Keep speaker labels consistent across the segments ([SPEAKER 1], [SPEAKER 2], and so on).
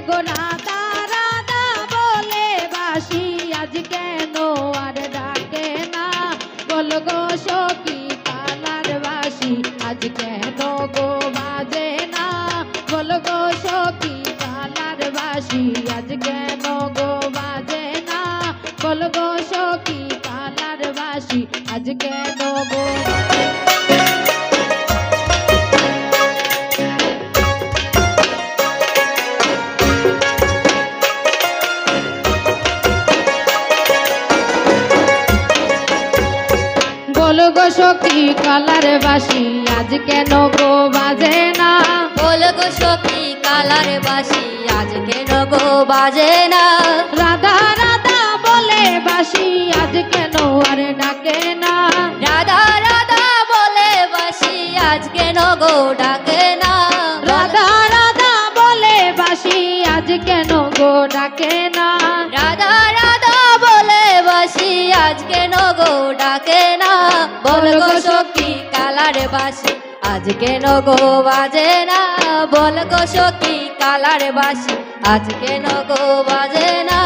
[SPEAKER 1] গো রাধা রাধা বলে বাসি আজ কেন আর ডাকে না বল গো সখী কালার বাসি আজ কেন গো বাজে না বল গো সখী কালার বাসি আজ কেন গো বাজে না বল গো সখী কালার বাসি আজ কেন গো বল গো সখী কালার বাসি আজ কেন গো বাজে না
[SPEAKER 2] বল গো সখী কালার বাসি আজ কেন গো বাজে না
[SPEAKER 1] রাধা রাধা বলে বাসি আজ কেন আর ডাকে না
[SPEAKER 2] রাধা রাধা বলে বাসি আজ কেন গো ডাকে না
[SPEAKER 1] রাধা রাধা বলে বাসি আজ কেন গো ডাকে না
[SPEAKER 2] রাধা রাধা বলে বাসি আজ কেন গো ডাকে না বল গো সখী কালার বাসি আজ কেন গো বাজে না বল গো সখী কালার বাসি আজ কেন গো বাজে না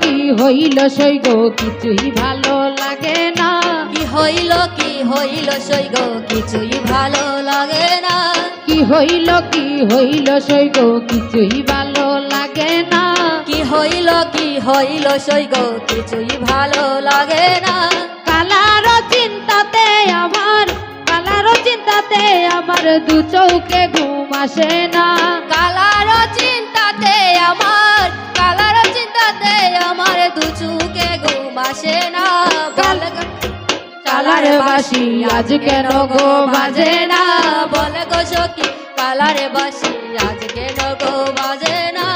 [SPEAKER 1] কি হইল সই গো কিছুই ভালো লাগে না
[SPEAKER 2] কি হইল সই গো কিছুই ভালো লাগে না
[SPEAKER 1] কি হইল সই গো কিছুই ভালো লাগে না
[SPEAKER 2] কি হইল সই গো কিছুই ভালো লাগে না
[SPEAKER 1] কালার চিন্তাতে আমার দু চৌকে ঘুম আসে না
[SPEAKER 2] কালার চিন্তাতে আমার দু চোখে ঘুম আসে না
[SPEAKER 1] কালার বাসি আজ কেন গো বাজে না
[SPEAKER 2] বল গো সখী কালার বাসি আজ কেন গো বাজে না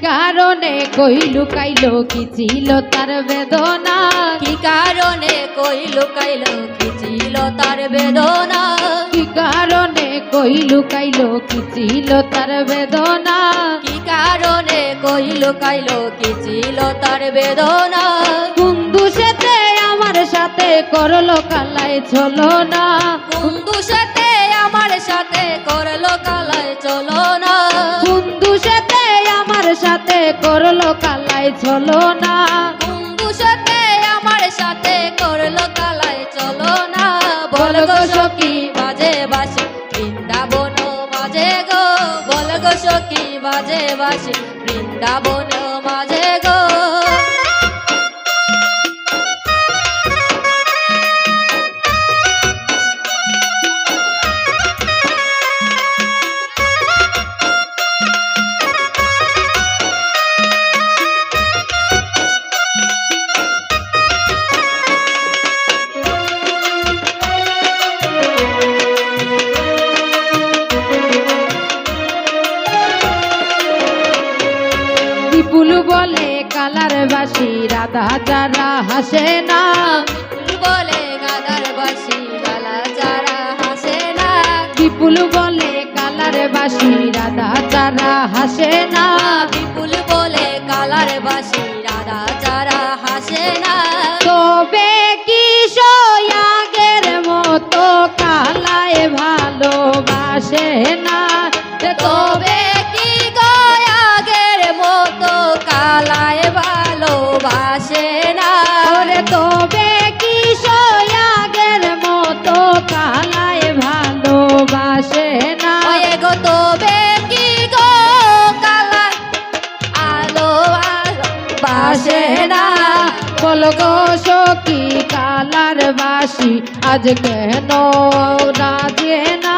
[SPEAKER 1] কারণে কই লুকাইলো কি ছিল তার বেদনা
[SPEAKER 2] কি কারণে কই লুকাইলো কি ছিল তার বেদনা
[SPEAKER 1] কি কারণে কই লুকাইলো কি ছিল তার বেদনা
[SPEAKER 2] কি কারণে কই লুকাইলো কি ছিল তার বেদনা
[SPEAKER 1] কুন্দু সেতে আমার সাথে করলো কালাই চলো না
[SPEAKER 2] কুন্দু সাথে আমার সাথে করলো কালাই চলো না
[SPEAKER 1] কুন্দু সেতে আমার সাথে করলো কালাই চলো না
[SPEAKER 2] কুন্দু সাথে আমার সাথে করলো কালাই চলো না বল গো সখী বাজে বাসি বৃন্দাবন মাঝে গো বল গো সখী বাজে বাসি বৃন্দাবন মাঝে গো
[SPEAKER 1] বিপুল বলে কালার বাসি রাধা যারা হাসে না
[SPEAKER 2] বলে গাদার বাসি গালা যারা হাসে না
[SPEAKER 1] বিপুল বলে কালার বাসি রাধা যারা হাসে না
[SPEAKER 2] বিপুল বলে কালার বাসি রাধা যারা হাসে না
[SPEAKER 1] তবে কি আগের মতো কালায় ভালোবাসে না
[SPEAKER 2] তবে গো তবে কি গো কালার আলো আলো বাসে না
[SPEAKER 1] বলো গো সখী কালার বাসি আজ কেন রাজে না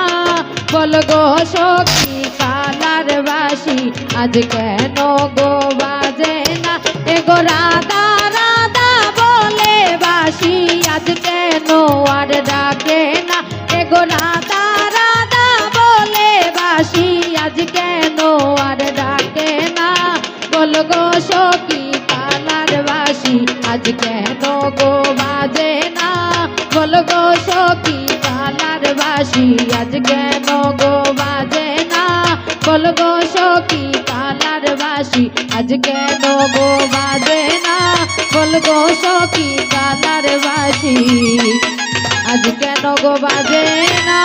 [SPEAKER 1] বলো গো সখী কালার বাসি আজ কেন গো বাজে না এগো রাধা রাধা বলে বাসি আজ কেন আর ডাকে না এগো রাধা রাধা বলে বাসি আজ কেন আর ডাকে না বলো গো সখী কালার বাসি আজ কেন গো বাজে না বলো গো সখী কালার বাসি আজ কেন গো বাজে না বলো গো সখী কালার বাসি আজ কেন গো বাজে না বলো গো সখী কালার বাসি আজ কেন গো বাজে না।